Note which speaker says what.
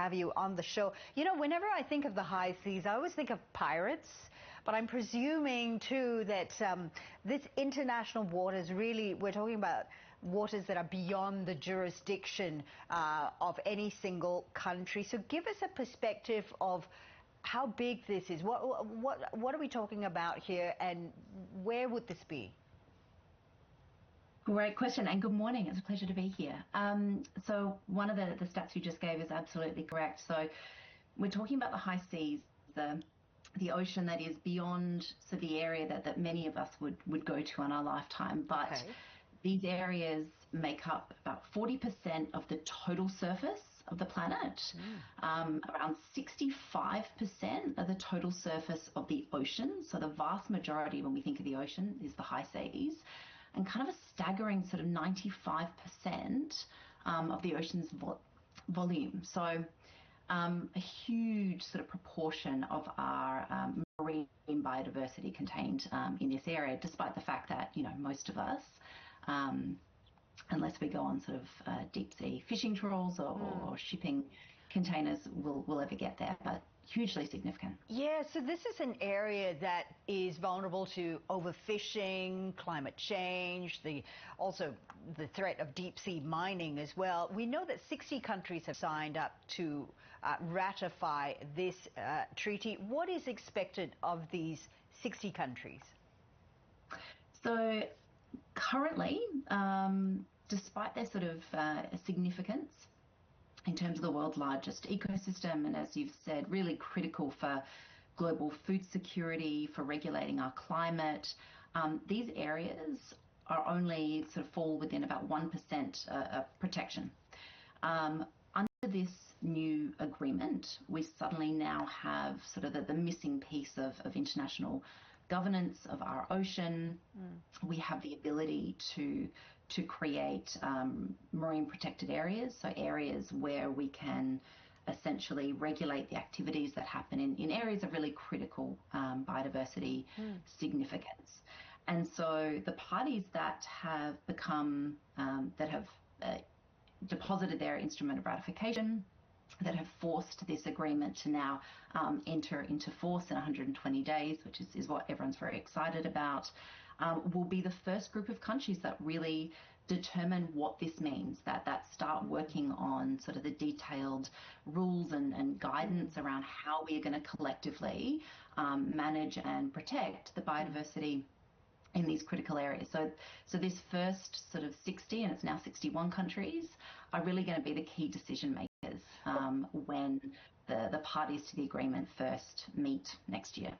Speaker 1: have you on the show. You know, whenever I think of the high seas, I always think of pirates, but I'm presuming too that this international waters, really, we're talking about waters that are beyond the jurisdiction of any single country. So give us a perspective of how big this is. What are we talking about here, and where would this be?
Speaker 2: Great question, and good morning. It's a pleasure to be here. So one of the stats you just gave is absolutely correct. So we're talking about the high seas, the ocean that is beyond the area that many of us would go to in our lifetime. But okay, these areas make up about 40% of the total surface of the planet, around 65% of the total surface of the ocean. So the vast majority, when we think of the ocean, is the high seas. And kind of a staggering sort of 95% of the ocean's volume. So a huge sort of proportion of our marine biodiversity contained in this area, despite the fact that, you know, most of us, unless we go on sort of deep sea fishing trawls or shipping containers, will ever get there. But hugely significant. Yeah,
Speaker 1: so this is an area that is vulnerable to overfishing, climate change, also the threat of deep sea mining as well. We know that 60 countries have signed up to ratify this treaty. What is expected of these 60 countries?
Speaker 2: So currently, despite their sort of significance in terms of the world's largest ecosystem, and as you've said, really critical for global food security, for regulating our climate, these areas are only sort of fall within about 1% of protection. Under this new agreement, we suddenly now have sort of the missing piece of international governance of our ocean. We have the ability to create marine protected areas, so areas where we can essentially regulate the activities that happen in areas of really critical biodiversity significance. And so the parties that have become, deposited their instrument of ratification, that have forced this agreement to now enter into force in 120 days, which is what everyone's very excited about, will be the first group of countries that really determine what this means, that start working on sort of the detailed rules and guidance around how we are going to collectively manage and protect the biodiversity in these critical areas. So this first sort of 60, and it's now 61 countries, are really going to be the key decision makers when the parties to the agreement first meet next year.